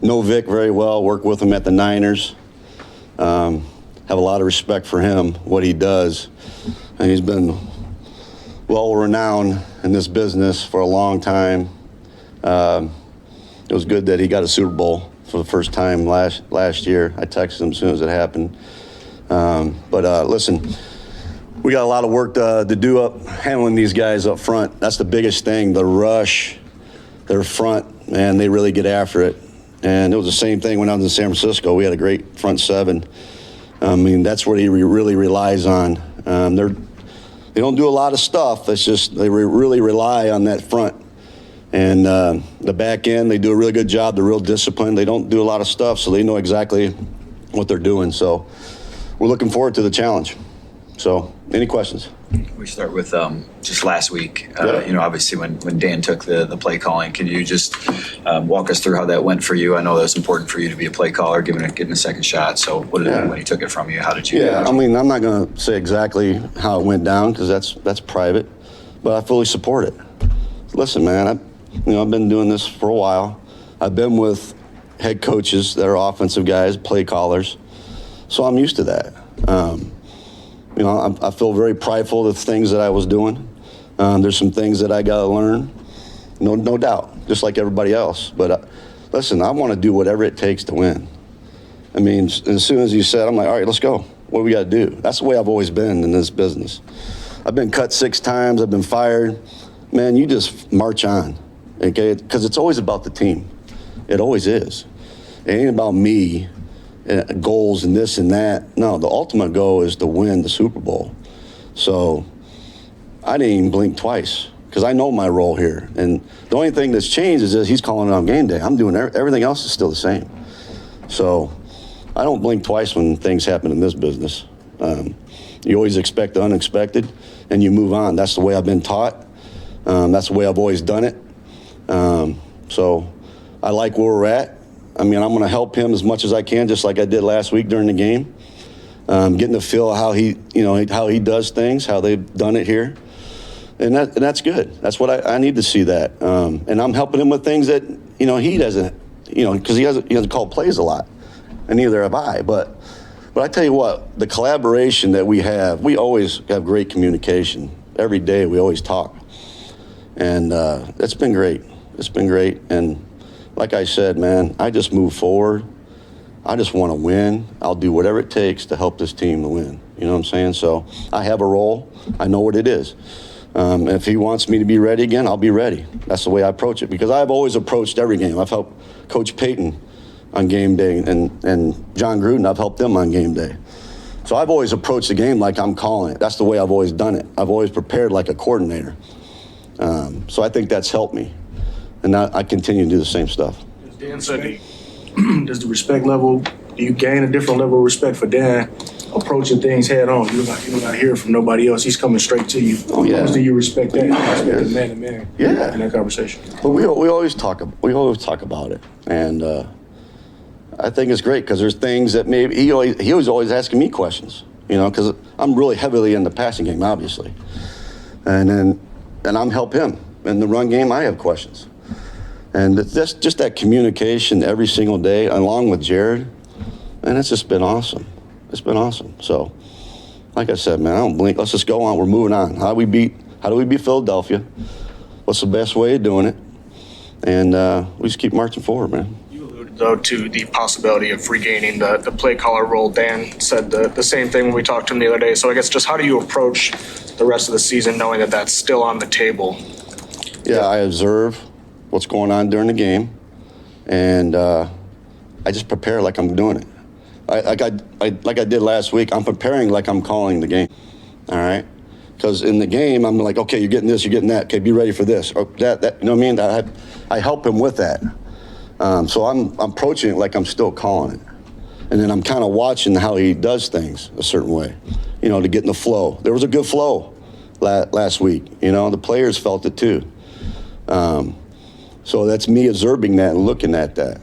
know Vic very well, worked with him at the Niners. Have a lot of respect for him, what he does. And he's been well renowned in this business for a long time. It was good that he got a Super Bowl for the first time last year. I texted him as soon as it happened. Listen, we got a lot of work to do up handling these guys up front. That's the biggest thing, the rush, their front, man, they really get after it. And it was the same thing when I was in San Francisco. We had a great front seven. I mean, that's what he really relies on. They don't do a lot of stuff. It's just they really rely on that front. And the back end, they do a really good job. They're real disciplined. They don't do a lot of stuff, so they know exactly what they're doing. So we're looking forward to the challenge. So any questions? We start with just last week. Yeah. You know, obviously when Dan took the play calling, can you just walk us through how that went for you? I know that was important for you to be a play caller, getting a second shot. So what did it mean when he took it from you? How did you? Yeah, I mean, I'm not going to say exactly how it went down because that's private, but I fully support it. Listen, man, I've been doing this for a while. I've been with head coaches that are offensive guys, play callers, so I'm used to that. I feel very prideful of the things that I was doing. There's some things that I got to learn, no doubt, just like everybody else. But listen, I want to do whatever it takes to win. I mean, as soon as you said, I'm like, all right, let's go. What do we got to do? That's the way I've always been in this business. I've been cut 6 times. I've been fired. Man, you just march on, okay? Because it's always about the team. It always is. It ain't about me. Goals and this and that. No, the ultimate goal is to win the Super Bowl. So I didn't even blink twice because I know my role here. And the only thing that's changed is that he's calling it on game day. I'm doing everything else is still the same. So I don't blink twice when things happen in this business. You always expect the unexpected and you move on. That's the way I've been taught. That's the way I've always done it. So I like where we're at. I mean, I'm going to help him as much as I can, just like I did last week during the game. Getting to feel how he does things, how they've done it here, and that's good. That's what I need to see that. And I'm helping him with things that he doesn't, because he hasn't called plays a lot, and neither have I. But I tell you what, the collaboration that we always have great communication. Every day we always talk, and it's been great. It's been great, and like I said, man, I just move forward. I just want to win. I'll do whatever it takes to help this team to win. You know what I'm saying? So I have a role. I know what it is. If he wants me to be ready again, I'll be ready. That's the way I approach it because I've always approached every game. I've helped Coach Payton on game day and John Gruden, I've helped them on game day. So I've always approached the game like I'm calling it. That's the way I've always done it. I've always prepared like a coordinator. So I think that's helped me. And I continue to do the same stuff. As Dan said, does the respect level, do you gain a different level of respect for Dan approaching things head on? You don't got to hear from nobody else. He's coming straight to you. Oh, yeah. Do you respect that? Respect the man to man in that conversation. But we always talk about it. And I think it's great because there's things that maybe he was always asking me questions, because I'm really heavily in the passing game, obviously. And I'm help him. In the run game, I have questions. And that's just that communication every single day, along with Jared, and it's just been awesome. It's been awesome. So, like I said, man, I don't blink. Let's just go on. We're moving on. How do we beat Philadelphia? What's the best way of doing it? And we just keep marching forward, man. You alluded, though, to the possibility of regaining the play caller role. Dan said the same thing when we talked to him the other day. So I guess just how do you approach the rest of the season knowing that that's still on the table? Yeah, I observe what's going on during the game, and I just prepare like I'm doing it. Like I did last week, I'm preparing like I'm calling the game, all right? Because in the game, I'm like, okay, you're getting this, you're getting that. Okay, be ready for this, or that. You know what I mean? I help him with that. So I'm approaching it like I'm still calling it. And then I'm kind of watching how he does things a certain way, to get in the flow. There was a good flow last week. The players felt it too. So that's me observing that and looking at that.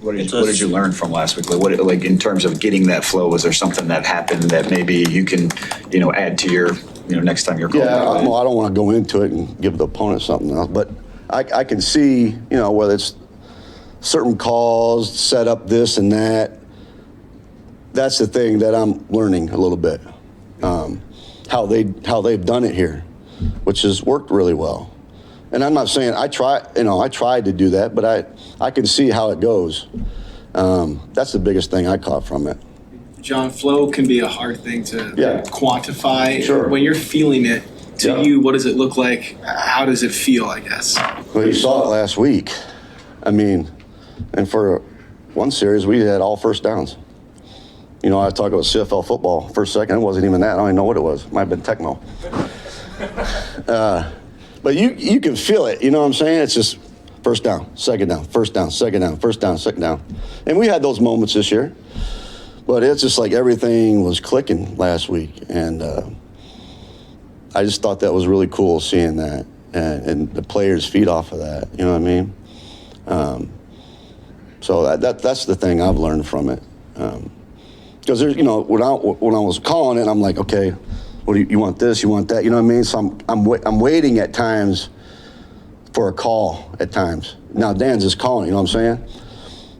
What did you learn from last week? Like in terms of getting that flow, was there something that happened that maybe you can, add to your, next time you're calling? Yeah, I don't want to go into it and give the opponent something else, but I can see, whether it's certain calls, set up this and that. That's the thing that I'm learning a little bit. How they've done it here, which has worked really well. And I'm not saying I tried to do that, but I can see how it goes. That's the biggest thing I caught from it. John, flow can be a hard thing to quantify. Sure. When you're feeling it, to you, what does it look like? How does it feel, I guess? Well, you saw it last week. I mean, and for one series, we had all first downs. You know, I talk about CFL football. First, second, it wasn't even that. I don't even know what it was. It might have been Tecmo. But you can feel it. You know what I'm saying? It's just first down, second down, first down, second down, first down, second down. And we had those moments this year. But it's just like everything was clicking last week. And I just thought that was really cool seeing that. And the players feed off of that. You know what I mean? So that's the thing I've learned from it. Because there's, you know, when I was calling it, I'm like, okay, what do you want this, you want that, you know what I mean? So I'm waiting at times for a call at times. Now Dan's just calling, you know what I'm saying?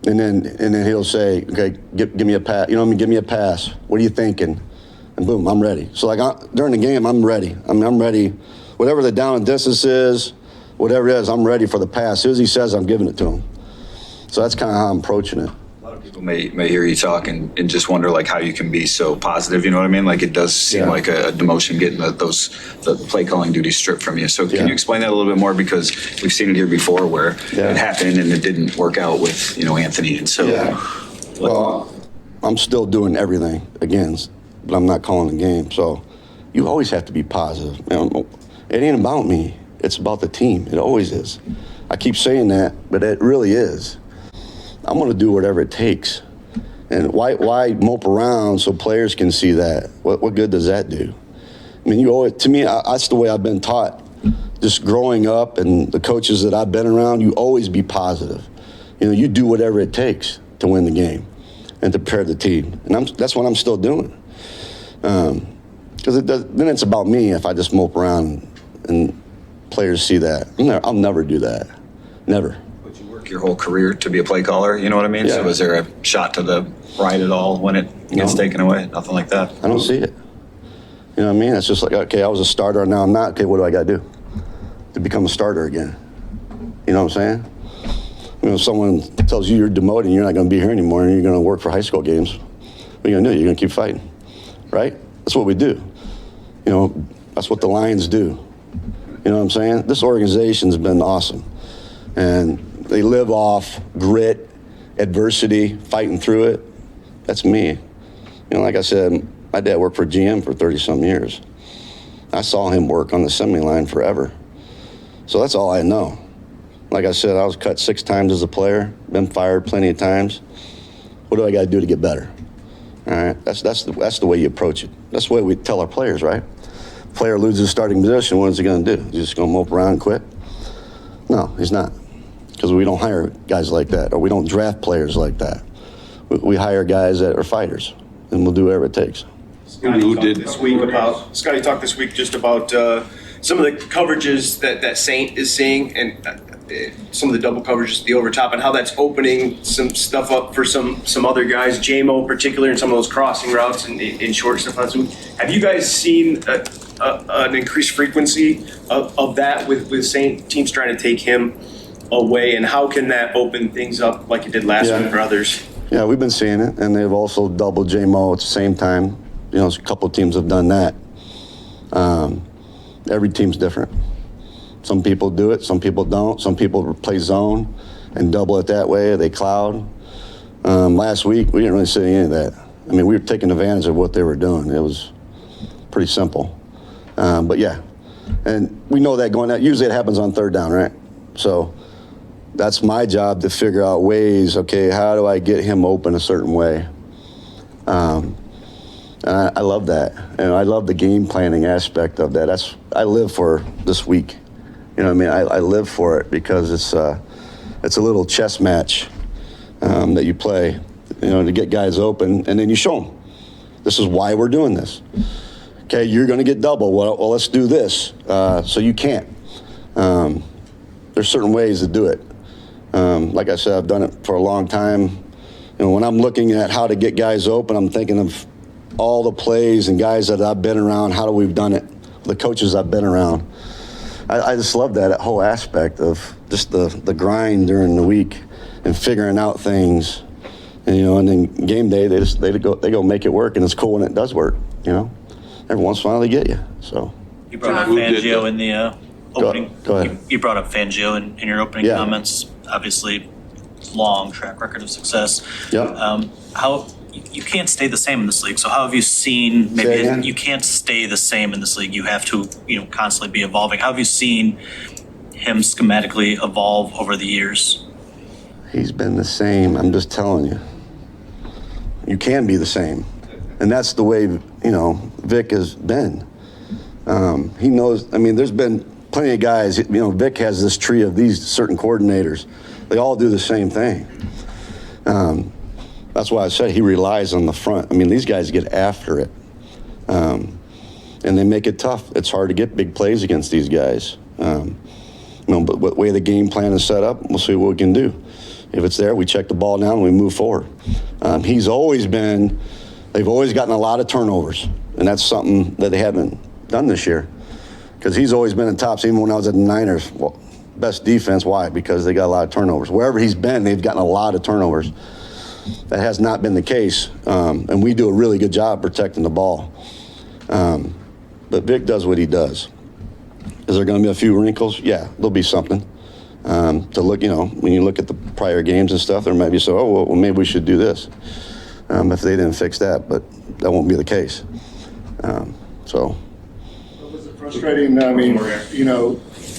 And then he'll say, okay, give me a pass, you know what I mean? Give me a pass. What are you thinking? And boom, I'm ready. So like during the game, I'm ready. I'm ready. Whatever the down and distance is, whatever it is, I'm ready for the pass. As soon as he says, I'm giving it to him. So that's kind of how I'm approaching it. A lot of people may hear you talk and just wonder like how you can be so positive, you know what I mean? Like it does seem like a demotion getting the play calling duties stripped from you. So can you explain that a little bit more? Because we've seen it here before where it happened and it didn't work out with, you know, Anthony. And so, well, I'm still doing everything again, but I'm not calling the game. So you always have to be positive. You know, it ain't about me. It's about the team. It always is. I keep saying that, but it really is. I'm going to do whatever it takes. And why mope around so players can see that? What good does that do? I mean, to me, that's the way I've been taught. Just growing up and the coaches that I've been around, you always be positive. You know, you do whatever it takes to win the game and to prepare the team. And that's what I'm still doing. Because then it's about me if I just mope around and players see that. I'll never do that. Never. your whole career to be a play caller, you know what I mean? Yeah. So is there a shot to the right at all when it gets taken away? Nothing like that? I don't see it. You know what I mean? It's just like, okay, I was a starter, now I'm not. Okay, what do I got to do to become a starter again? You know what I'm saying? You know, if someone tells you you're demoted and you're not going to be here anymore and you're going to work for high school games, what are you going to do? You're going to keep fighting, right? That's what we do. You know, that's what the Lions do. You know what I'm saying? This organization's been awesome. And they live off grit, adversity, fighting through it. That's me. You know, like I said, my dad worked for GM for 30-some years. I saw him work on the assembly line forever. So that's all I know. Like I said, I was cut 6 times as a player, been fired plenty of times. What do I got to do to get better? All right, that's the way you approach it. That's the way we tell our players, right? Player loses starting position, what is he going to do? He's just going to mope around and quit? No, he's not. Because we don't hire guys like that, or we don't draft players like that. We hire guys that are fighters, and we'll do whatever it takes. Scotty talked this week just about some of the coverages that Saint is seeing, and some of the double coverages, the over top, and how that's opening some stuff up for some other guys, JMO in particular, and some of those crossing routes and short stuff. Have you guys seen an increased frequency of that with Saint teams trying to take him away, and how can that open things up like it did last week for others? Yeah, we've been seeing it, and they've also doubled JMO at the same time. You know, a couple of teams have done that. Every team's different. Some people do it, some people don't. Some people play zone and double it that way. They cloud. Last week, we didn't really see any of that. I mean, we were taking advantage of what they were doing. It was pretty simple. But yeah, and we know that going out. Usually it happens on third down, right? So that's my job to figure out ways, okay, how do I get him open a certain way? And I love that. And I love the game planning aspect of that. I live for this week. You know what I mean? I live for it because it's a little chess match that you play, you know, to get guys open, and then you show them. This is why we're doing this. Okay, you're going to get double. Well, let's do this. So you can't. There's certain ways to do it. Like I said, I've done it for a long time. When I'm looking at how to get guys open, I'm thinking of all the plays and guys that I've been around, how we've done it, the coaches I've been around. I just love that whole aspect of just the grind during the week and figuring out things. And then game day, they go make it work, and it's cool when it does work. Every once in a while they get you. So You brought up Fangio in the opening. Go ahead. You brought up Fangio in your opening comments. Obviously, long track record of success. Yep. How you can't stay the same in this league. So how have you seen Say again? maybe you can't stay the same in this league? You have to constantly be evolving. How have you seen him schematically evolve over the years? He's been the same. I'm just telling you. You can be the same. And that's the way, Vic has been. He knows, there's been plenty of guys, Vic has this tree of these certain coordinators. They all do the same thing. That's why I said he relies on the front. These guys get after it. And they make it tough. It's hard to get big plays against these guys. But the way the game plan is set up, we'll see what we can do. If it's there, we check the ball down and we move forward. They've always gotten a lot of turnovers, and that's something that they haven't done this year. Because he's always been in tops, even when I was at the Niners. Well, best defense, why? Because they got a lot of turnovers. Wherever he's been, they've gotten a lot of turnovers. That has not been the case, and we do a really good job protecting the ball. But Vic does what he does. Is there going to be a few wrinkles? Yeah, there'll be something. To look, when you look at the prior games and stuff, there might be well, maybe we should do this if they didn't fix that, but that won't be the case. Was it frustrating?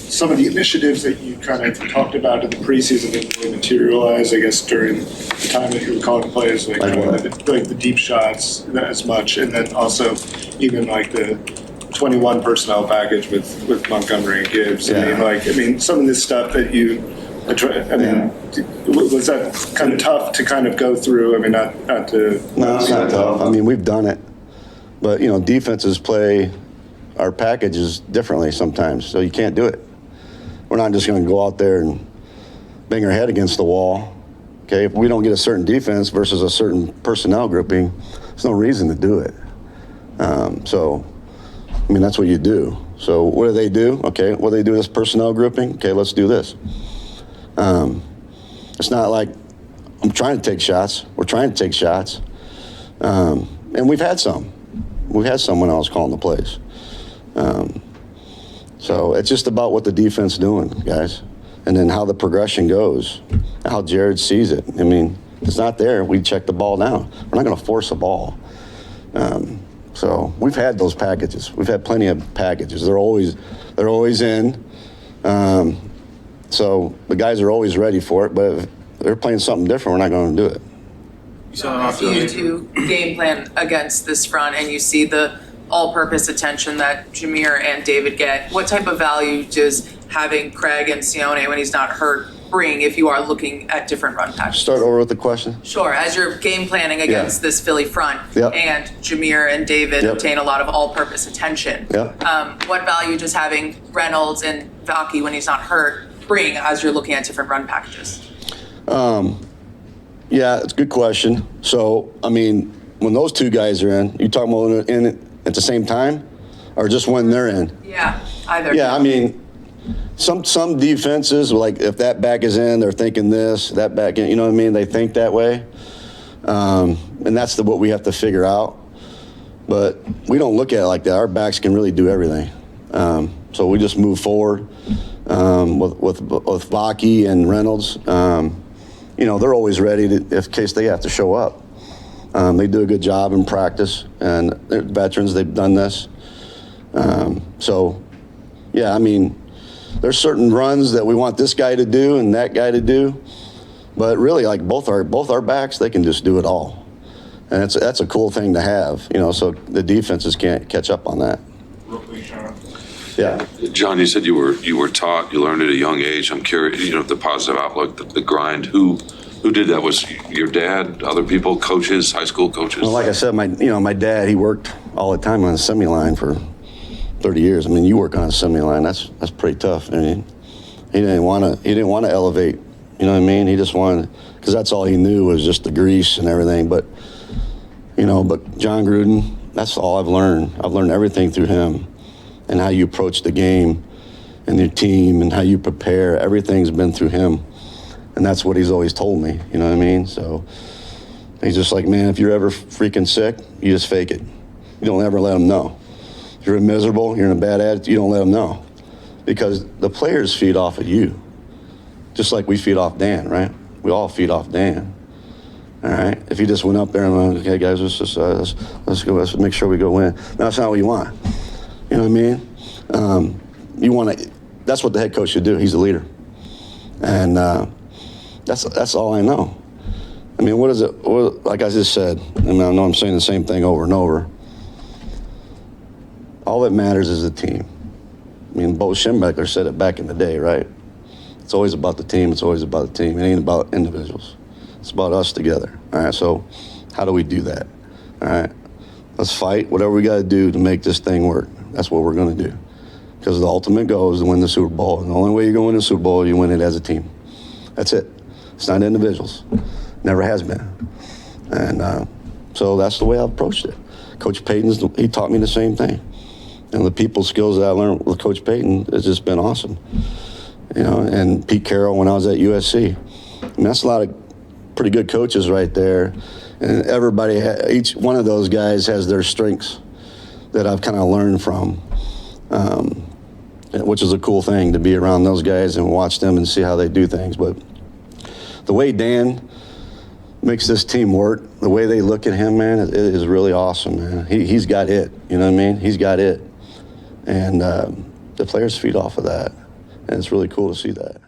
Some of the initiatives that you kind of talked about in the preseason didn't really materialize, I guess, during the time that you were calling plays, like the deep shots as much, and then also even like the 21 personnel package with Montgomery and Gibbs. Yeah. Some of this stuff that you, was that kind of tough to kind of go through? Not to. No, it's not tough. We've done it. But, defenses play our packages differently sometimes, so you can't do it. We're not just going to go out there and bang our head against the wall. Okay, if we don't get a certain defense versus a certain personnel grouping, there's no reason to do it. That's what you do. So what do they do? Okay, what do they do this personnel grouping? Okay, let's do this. It's not like I'm trying to take shots. We're trying to take shots. And we've had some. We've had some when I was calling the plays. So it's just about what the defense is doing, guys. And then how the progression goes, how Jared sees it. If it's not there, we check the ball down. We're not going to force a ball. So we've had those packages. We've had plenty of packages. They're always in. So the guys are always ready for it. But if they're playing something different, we're not going to do it. You two game plan against this front, and you see the all-purpose attention that Jameer and David get. What type of value does having Craig and Sione when he's not hurt bring if you are looking at different run packages? Start over with the question. Sure. As you're game planning against this Philly front, and Jameer and David obtain a lot of all-purpose attention, what value does having Reynolds and Vaki when he's not hurt bring as you're looking at different run packages? Yeah, it's a good question. So, when those two guys are in, you talking about in at the same time or just when they're in? Yeah, either. Yeah, some defenses, like if that back is in, they're thinking this, that back in, they think that way. And that's what we have to figure out. But we don't look at it like that. Our backs can really do everything. So we just move forward with Vaki and Reynolds. They're always ready in case they have to show up. They do a good job in practice, and they're veterans. They've done this. There's certain runs that we want this guy to do and that guy to do, but really, like both our backs, they can just do it all, and that's a cool thing to have. So the defenses can't catch up on that. Yeah. John, you said you were taught, you learned at a young age. I'm curious, the positive outlook, the grind. Who did that? Was your dad, other people, coaches, high school coaches? Well, like I said, my dad, he worked all the time on the assembly line for 30 years. You work on an assembly line, that's pretty tough. He didn't want to elevate You know what I mean? He just wanted, because that's all he knew was just the grease and everything. But, you know, but John Gruden, that's all I've learned. I've learned everything through him and how you approach the game and your team and how you prepare. Everything's been through him. And that's what he's always told me, you know what I mean? So he's just like, man, if you're ever freaking sick, you just fake it. You don't ever let them know. If you're miserable, you're in a bad attitude, you don't let them know. Because the players feed off of you. Just like we feed off Dan, right? We all feed off Dan. All right? If he just went up there and went, okay, guys, let's go, let's make sure we go win. That's not what you want. You know what I mean? You want to, that's what the head coach should do. He's the leader. And that's all I know. I mean, what is it? Like I just said, I mean, I know I'm saying the same thing over and over. All that matters is the team. I mean, Bo Schematic said it back in the day, right? It's always about the team. It's always about the team. It ain't about individuals. It's about us together. All right, so how do we do that? All right, let's fight whatever we got to do to make this thing work. That's what we're going to do. Because the ultimate goal is to win the Super Bowl. And the only way you're going to win the Super Bowl, you win it as a team. That's it. It's not individuals. Never has been. And so that's the way I've approached it. Coach Payton, he taught me the same thing. And the people skills that I learned with Coach Payton has just been awesome. You know, and Pete Carroll when I was at USC. I mean, that's a lot of pretty good coaches right there. And everybody, each one of those guys has their strengths that I've kind of learned from, which is a cool thing to be around those guys and watch them and see how they do things. But the way Dan makes this team work, the way they look at him, man, it is really awesome, man. He's got it, you know what I mean? He's got it. And the players feed off of that. And it's really cool to see that.